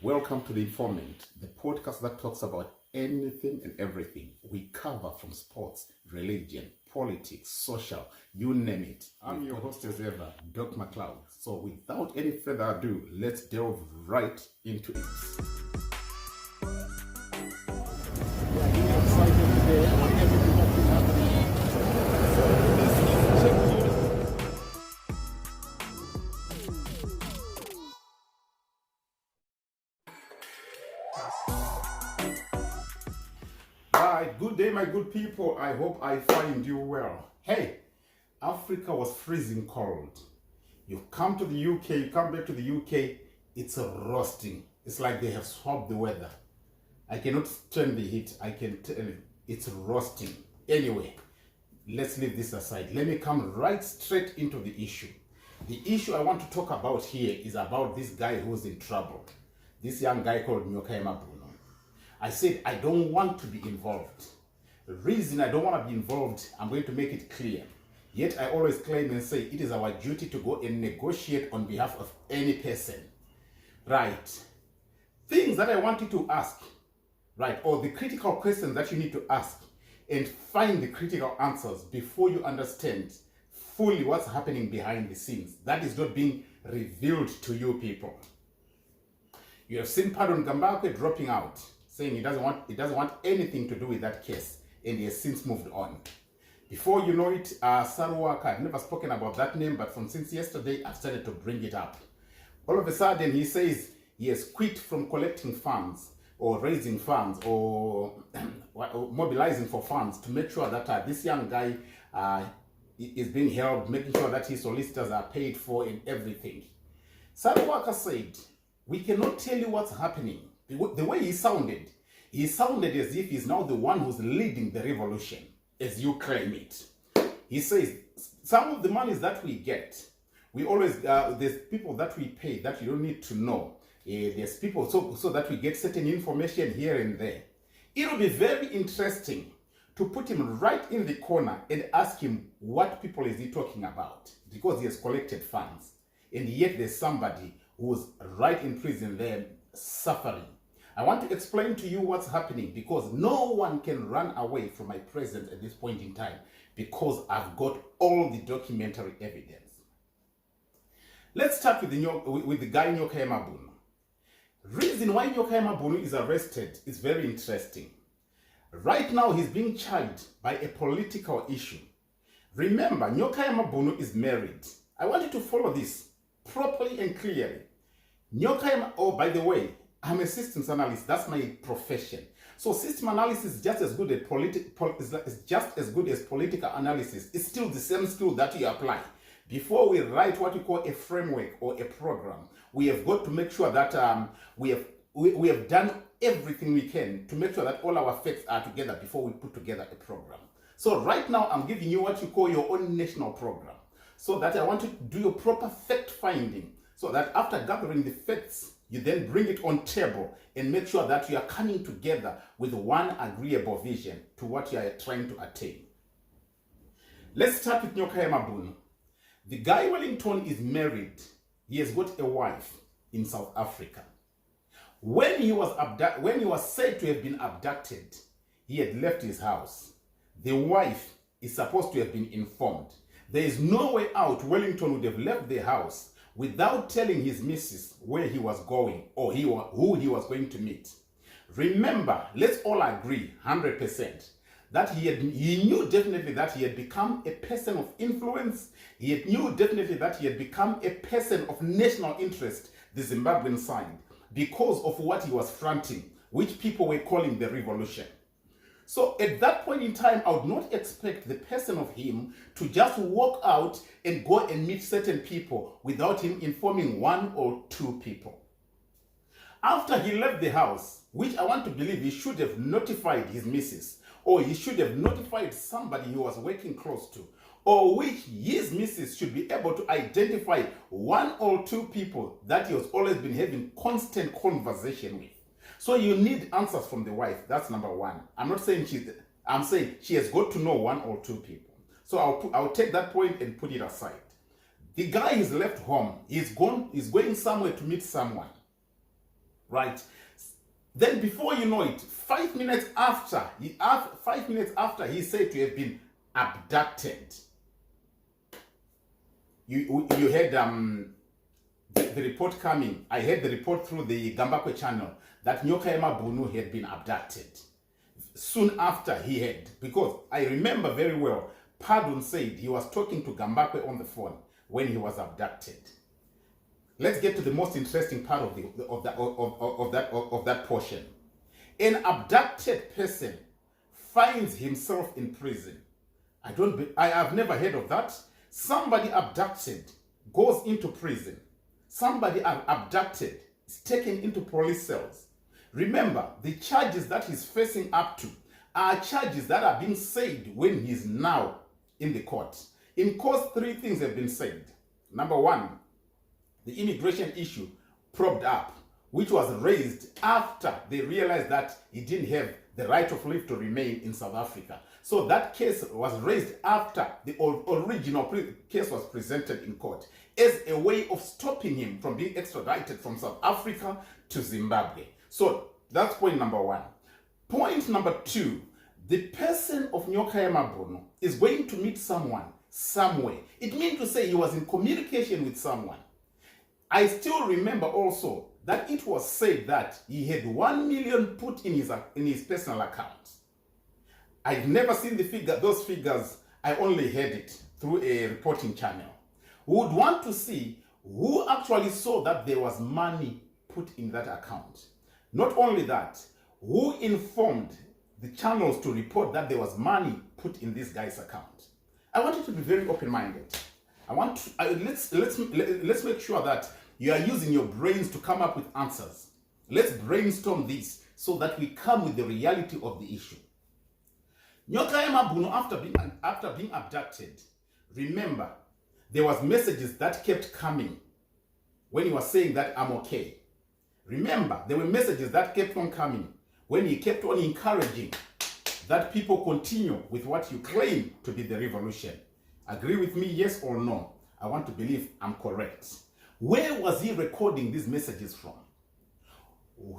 Welcome to The Informant, the podcast that talks about anything and everything. We cover from sports, religion, politics, social, you name it. I'm your host as ever, Doc McLeod. So without any further ado, let's delve right into it. Right, good day, my good people. I hope I find you well. Hey, Africa was freezing cold. You come to the UK, you come back to the UK, it's a roasting. It's like they have swapped the weather. I cannot stand the heat. I can tell you, it's roasting. Anyway, let's leave this aside. Let me come right straight into the issue. The issue I want to talk about here is about this guy who's in trouble. This young guy called Nyokayemabhunu. I said I don't want to be involved. The reason I don't want to be involved, I'm going to make it clear. Yet I always claim and say it is our duty to go and negotiate on behalf of any person. Right. Things that I want you to ask, right, or the critical questions that you need to ask and find the critical answers before you understand fully what's happening behind the scenes. That is not being revealed to you people. You have seen Pardon Gambakwe dropping out, saying he doesn't want anything to do with that case, and he has since moved on. Before you know it, Saruwaka, I've never spoken about that name, but since yesterday, I've started to bring it up. All of a sudden, he says he has quit from collecting funds, or raising funds, or mobilizing for funds to make sure that this young guy is being helped, making sure that his solicitors are paid for and everything. Saruwaka said, we cannot tell you what's happening. The way he sounded as if he's now the one who's leading the revolution, as you claim it. He says, some of the monies that we get, we always, there's people that we pay that you don't need to know. There's people so that we get certain information here and there. It'll be very interesting to put him right in the corner and ask him what people is he talking about, because he has collected funds. And yet there's somebody who's right in prison there suffering. I want to explain to you what's happening, because no one can run away from my presence at this point in time, because I've got all the documentary evidence. Let's start with the guy Nyokayemabhunu. Reason why Nyokayemabhunu is arrested is very interesting. Right now he's being charged by a political issue. Remember, Nyokayemabhunu is married. I want you to follow this properly and clearly. Oh, by the way, I'm a systems analyst. That's my profession. So system analysis is just as good as political analysis. It's still the same skill that you apply. Before we write what we call a framework or a program, we have got to make sure that we have done everything we can to make sure that all our facts are together before we put together a program. So right now, I'm giving you what you call your own national program, so that I want you to do your proper fact finding, so that after gathering the facts, you then bring it on table and make sure that you are coming together with one agreeable vision to what you are trying to attain. Let's start with Nyokayemabhunu. The guy Wellington is married. He has got a wife in South Africa. When he was said to have been abducted, he had left his house. The wife is supposed to have been informed. There is no way out Wellington would have left the house without telling his missus where he was going or who he was going to meet. Remember, let's all agree 100% that he knew definitely that he had become a person of influence. He knew definitely that he had become a person of national interest, the Zimbabwean side, because of what he was fronting, which people were calling the revolution. So at that point in time, I would not expect the person of him to just walk out and go and meet certain people without him informing one or two people. After he left the house, which I want to believe he should have notified his missus, or he should have notified somebody he was working close to, or which his missus should be able to identify one or two people that he has always been having constant conversation with. So you need answers from the wife. That's number one. I'm not saying I'm saying she has got to know one or two people. So I'll take that point and put it aside. The guy is left home. He's going somewhere to meet someone. right? Then before you know it, 5 minutes after, 5 minutes after he said to have been abducted, you had the report coming. I heard the report through the Gambakwe channel that Nyokayemabhunu had been abducted. Soon after he had, because I remember very well, Pardon said he was talking to Gambakwe on the phone when he was abducted. Let's get to the most interesting part of that portion. An abducted person finds himself in prison. I have never heard of that. Somebody abducted goes into prison. Somebody abducted is taken into police cells. Remember, the charges that he's facing up to are charges that are being said when he's now in the court. In court, 3 things have been said. Number 1, the immigration issue propped up, which was raised after they realized that he didn't have the right of leave to remain in South Africa. So that case was raised after the original case was presented in court as a way of stopping him from being extradited from South Africa to Zimbabwe. So that's point number 1. Point number 2, the person of Nyokayemabhunu is going to meet someone somewhere. It means to say he was in communication with someone. I still remember also that it was said that he had 1 million put in his personal account. I've never seen those figures. I only heard it through a reporting channel. We would want to see who actually saw that there was money put in that account. Not only that, who informed the channels to report that there was money put in this guy's account. I want you to be very open-minded. Let's make sure that you are using your brains to come up with answers. Let's brainstorm this so that we come with the reality of the issue. Nyokayemabhunu, after being abducted, remember, there was messages that kept coming when he was saying that I'm okay. Remember, there were messages that kept on coming when he kept on encouraging that people continue with what you claim to be the revolution. Agree with me, yes or no? I want to believe I'm correct. Where was he recording these messages from?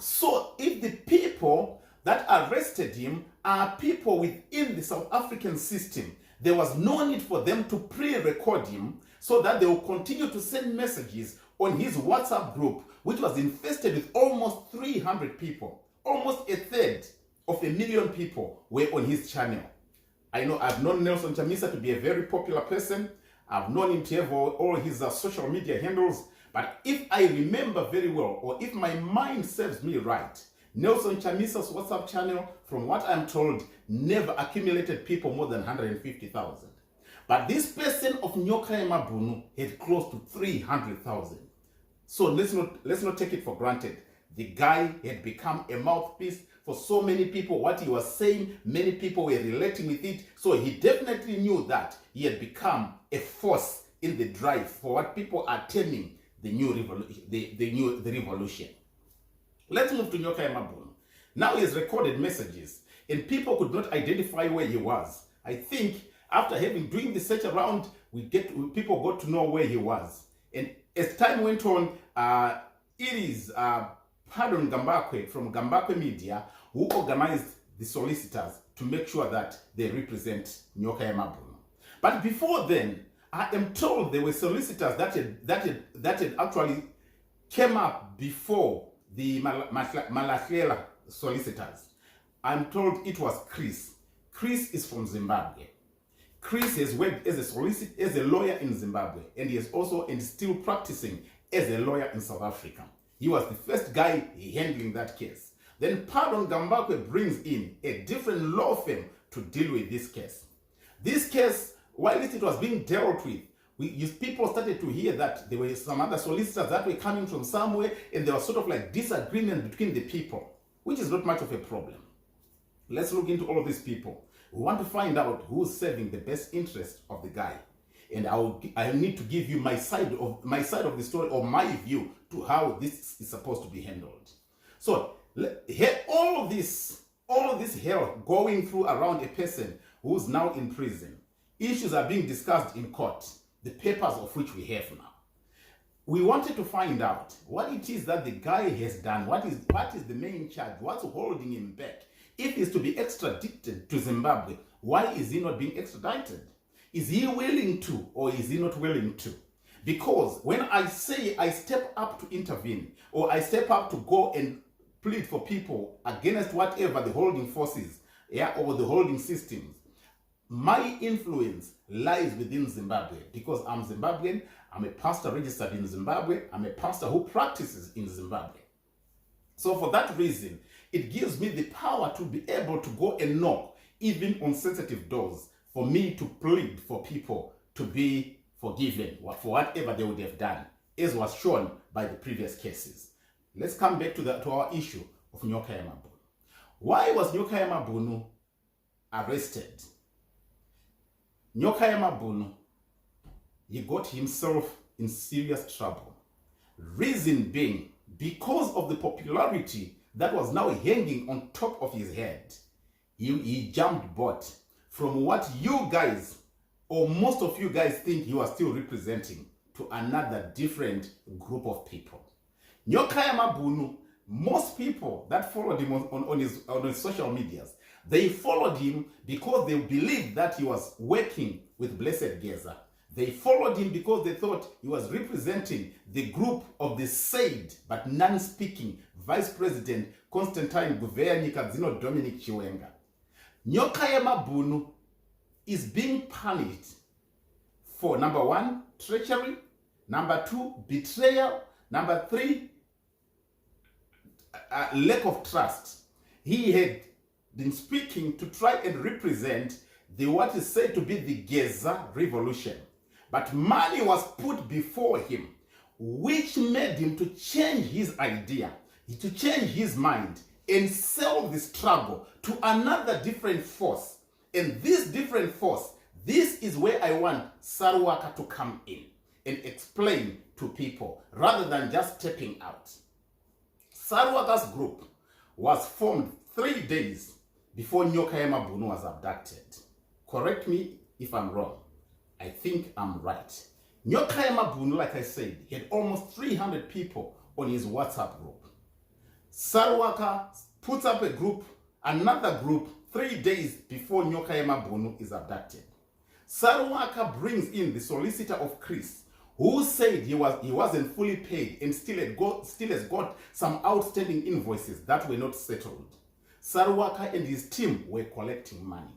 So if the people that arrested him are people within the South African system, there was no need for them to pre-record him so that they will continue to send messages on his WhatsApp group, which was infested with almost 300 people. Almost a third of 1 million people were on his channel. I know I've known Nelson Chamisa to be a very popular person. I've known him to have all his social media handles. But if I remember very well, or if my mind serves me right, Nelson Chamisa's WhatsApp channel, from what I'm told, never accumulated people more than 150,000. But this person of Nyokayemabhunu had close to 300,000. So let's not take it for granted. The guy had become a mouthpiece for so many people. What he was saying, many people were relating with it. So he definitely knew that he had become a force in the drive for what people are terming the new revolution, the revolution. Let's move to Nyokayemabhunu. Now he has recorded messages, and people could not identify where he was. I think after doing the search around, people got to know where he was. And as time went on, it is Pardon Gambakwe from Gambakwe Media who organized the solicitors to make sure that they represent Nyokayemabhunu. But before then, I am told there were solicitors that had actually came up before the Malahlela solicitors. I'm told it was Chris. Chris is from Zimbabwe. Chris has worked as a lawyer in Zimbabwe, and he is also still practicing as a lawyer in South Africa. He was the first guy handling that case. Then Pardon Gambakwe brings in a different law firm to deal with this case. This case, while it was being dealt with, people started to hear that there were some other solicitors that were coming from somewhere, and there was sort of like disagreement between the people, which is not much of a problem. Let's look into all of these people. We want to find out who's serving the best interest of the guy. And I need to give you my side of the story, or my view to how this is supposed to be handled. So all of this hell going through around a person who's now in prison. Issues are being discussed in court, the papers of which we have now. we wanted to find out what it is that the guy has done. What is the main charge? What's holding him back? If he's to be extradited to Zimbabwe, why is he not being extradited? Is he willing to, or is he not willing to? Because when I say I step up to intervene, or I step up to go and plead for people against whatever the holding forces, or the holding systems, my influence lies within Zimbabwe, because I'm Zimbabwean. I'm a pastor registered in Zimbabwe. I'm a pastor who practices in Zimbabwe. So for that reason, it gives me the power to be able to go and knock even on sensitive doors, for me to plead for people to be forgiven for whatever they would have done, as was shown by the previous cases. Let's come back to our issue of Nyokayemabhunu. Why was Nyokayemabhunu arrested? Nyokayemabhunu, he got himself in serious trouble. Reason being, because of the popularity that was now hanging on top of his head, he jumped boat from what you guys, or most of you guys, think you are still representing, to another different group of people. Nyokayemabhunu, most people that followed him on his social medias, they followed him because they believed that he was working with Blessed Geza. They followed him because they thought he was representing the group of the said but non-speaking Vice President Constantine Guvernyikadzino Dominic Chiwenga. Nyokayemabhunu is being punished for, number 1, treachery, number 2, betrayal, number 3, lack of trust. He had been speaking to try and represent what is said to be the Geza revolution. But money was put before him, which made him to change his idea, to change his mind, and sell the struggle to another different force. And this different force, this is where I want Saruwaka to come in and explain to people, rather than just stepping out. Saruwaka's group was formed 3 days before Nyokayemabhunu was abducted. Correct me if I'm wrong. I think I'm right. Nyokayemabhunu, like I said, he had almost 300 people on his WhatsApp group. Saruwaka puts up a group, another group, 3 days before Nyokayemabhunu is abducted. Saruwaka brings in the solicitor of Chris, who said he wasn't fully paid and still has got some outstanding invoices that were not settled. Saruwaka and his team were collecting money.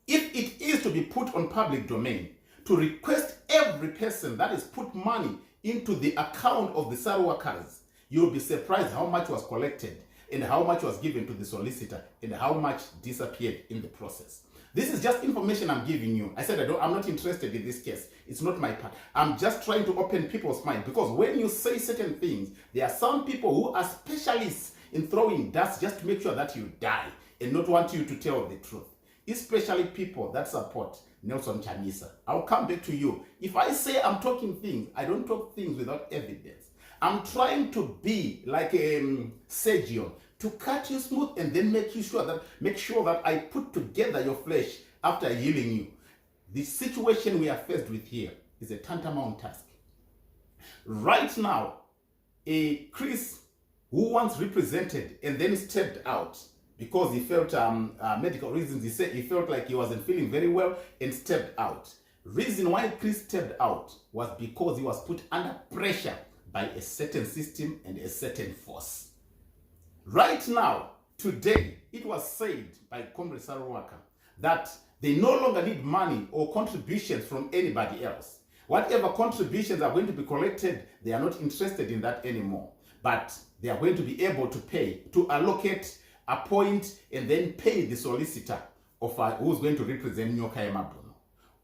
If it is to be put on public domain, to request every person that has put money into the account of the Saruwakas, you'll be surprised how much was collected and how much was given to the solicitor and how much disappeared in the process. This is just information I'm giving you. I said I'm not interested in this case. It's not my part. I'm just trying to open people's mind, because when you say certain things, there are some people who are specialists in throwing dust just to make sure that you die and not want you to tell the truth. Especially people that support Nelson Chamisa. I'll come back to you. If I say I'm talking things, I don't talk things without evidence. I'm trying to be like Sergio, to cut you smooth and then make sure that I put together your flesh after healing you. The situation we are faced with here is a tantamount task. Right now, a Chris who once represented and then stepped out because he felt medical reasons. He said he felt like he wasn't feeling very well and stepped out. Reason why Chris stepped out was because he was put under pressure by a certain system and a certain force. Right now, today, it was said by Comrade Saruwaka that they no longer need money or contributions from anybody else. Whatever contributions are going to be collected, they are not interested in that anymore. But they are going to be able to pay, to allocate, appoint, and then pay the solicitor of who's going to represent Nyokayemabhunu.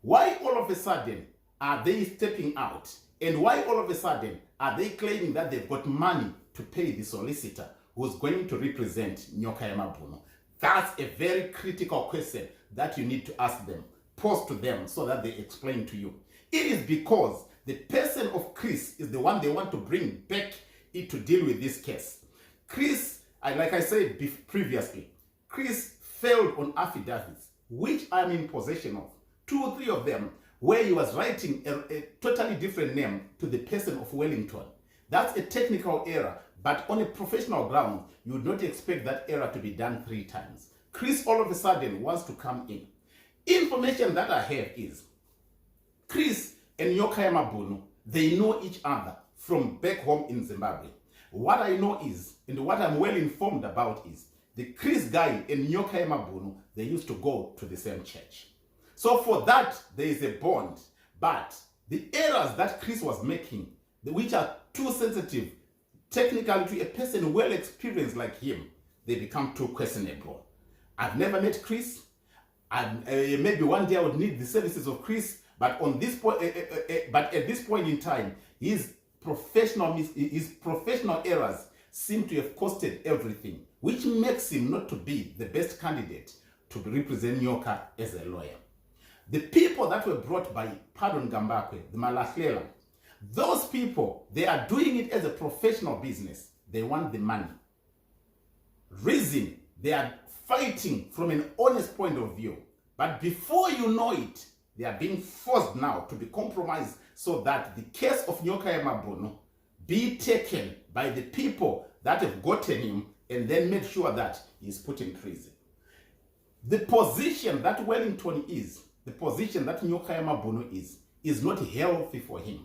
Why all of a sudden are they stepping out? And why all of a sudden are they claiming that they've got money to pay the solicitor who's going to represent Nyokayemabhunu? That's a very critical question that you need to ask them. Pose to them so that they explain to you. It is because the person of Chris is the one they want to bring back to deal with this case. Chris, like I said previously, Chris failed on affidavits, which I'm in possession of. 2 or 3 of them where he was writing a totally different name to the person of Wellington. That's a technical error, but on a professional ground, you would not expect that error to be done 3 times. Chris all of a sudden wants to come in. Information that I have is Chris and Nyokayemabhunu, they know each other from back home in Zimbabwe. What I know is, and what I'm well informed about is, the Chris guy and Nyokayemabhunu, they used to go to the same church. So for that, there is a bond. But the errors that Chris was making, which are too sensitive, technically to a person well experienced like him, they become too questionable. I've never met Chris. Maybe one day I would need the services of Chris, but on this point, but at this point in time, his professional errors seem to have costed everything, which makes him not to be the best candidate to represent Nyoka as a lawyer. The people that were brought by Pardon Gambakwe, the Malahlela, those people, they are doing it as a professional business. They want the money. Reason, they are fighting from an honest point of view. But before you know it, they are being forced now to be compromised so that the case of Nyokayemabhunu be taken by the people that have gotten him and then make sure that he's put in prison. The position that Wellington is, the position that Nyokayemabhunu is not healthy for him.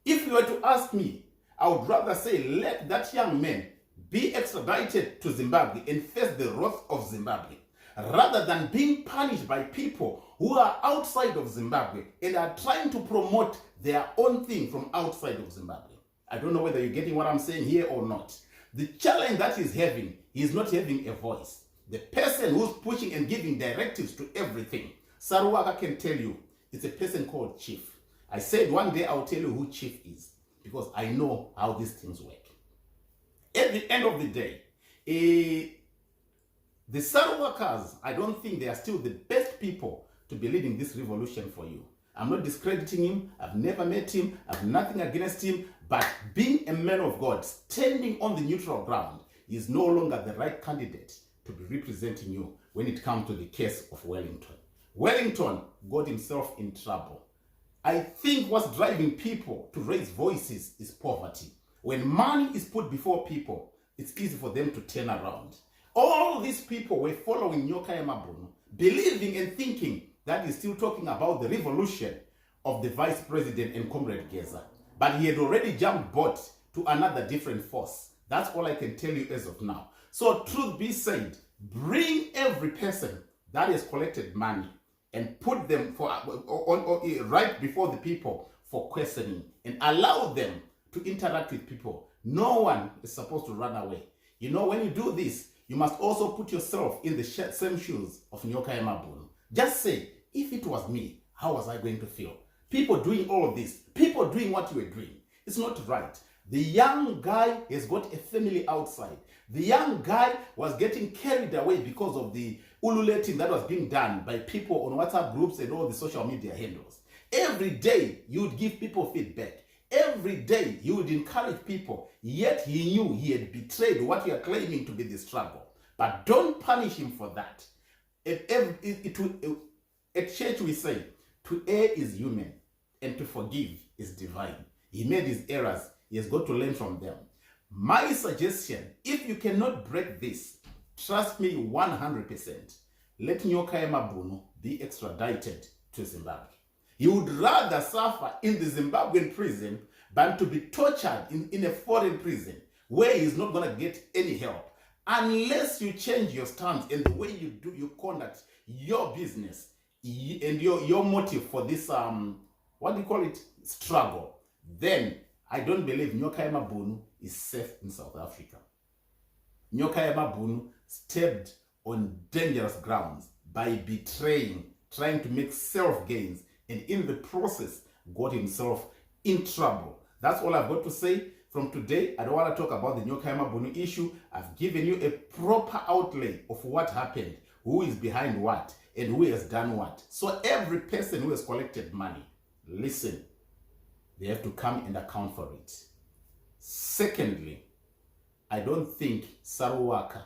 If you were to ask me, I would rather say let that young man be extradited to Zimbabwe and face the wrath of Zimbabwe, rather than being punished by people who are outside of Zimbabwe and are trying to promote their own thing from outside of Zimbabwe. I don't know whether you're getting what I'm saying here or not. The challenge that he's having, he's not having a voice. The person who's pushing and giving directives to everything, Saruwaka can tell you, it's a person called Chief. I said one day I'll tell you who Chief is, because I know how these things work. At the end of the day, the Saruwakas, I don't think they are still the best people to be leading this revolution for you. I'm not discrediting him. I've never met him. I've nothing against him. But being a man of God, standing on the neutral ground, is no longer the right candidate to be representing you when it comes to the case of Wellington. Wellington got himself in trouble. I think what's driving people to raise voices is poverty. When money is put before people, it's easy for them to turn around. All these people were following Nyokayemabhunu, believing and thinking that he's still talking about the revolution of the vice president and Comrade Geza. But he had already jumped boat to another different force. That's all I can tell you as of now. So truth be said, bring every person that has collected money and put them right before the people for questioning and allow them to interact with people. No one is supposed to run away. You know, when you do this, you must also put yourself in the same shoes of Nyokayemabhunu. Just say, if it was me, how was I going to feel? People doing all of this, people doing what you were doing. It's not right. The young guy has got a family outside. The young guy was getting carried away because of the ululating that was being done by people on WhatsApp groups and all the social media handles. Every day, you would give people feedback. Every day, you would encourage people, yet he knew he had betrayed what you are claiming to be the struggle. But don't punish him for that. At church we say, to err is human, and to forgive is divine. He made his errors. He has got to learn from them. My suggestion, if you cannot break this, trust me 100%, let Nyokayemabhunu be extradited to Zimbabwe. He would rather suffer in the Zimbabwean prison than to be tortured in a foreign prison where he's not going to get any help. Unless you change your stance and the way you conduct your business and your motive for this, what do you call it, struggle, then I don't believe Nyokayemabhunu is safe in South Africa. Nyokayemabhunu stepped on dangerous grounds by betraying, trying to make self-gains, and in the process got himself in trouble. That's all I've got to say. From today, I don't want to talk about the Nyokayemabhunu issue. I've given you a proper outlay of what happened, who is behind what, and who has done what. So every person who has collected money, listen, they have to come and account for it. Secondly, I don't think Saruwaka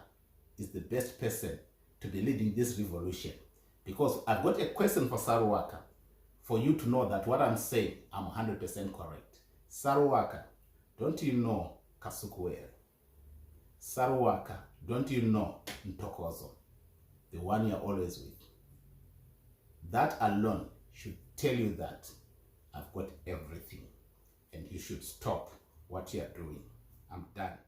is the best person to be leading this revolution, because I've got a question for Saruwaka. for you to know that what I'm saying, I'm 100% correct. Saruwaka, don't you know Kasukuwere? Saruwaka, don't you know Ntokozo? The one you're always with. That alone should tell you that I've got everything and you should stop what you're doing. I'm done.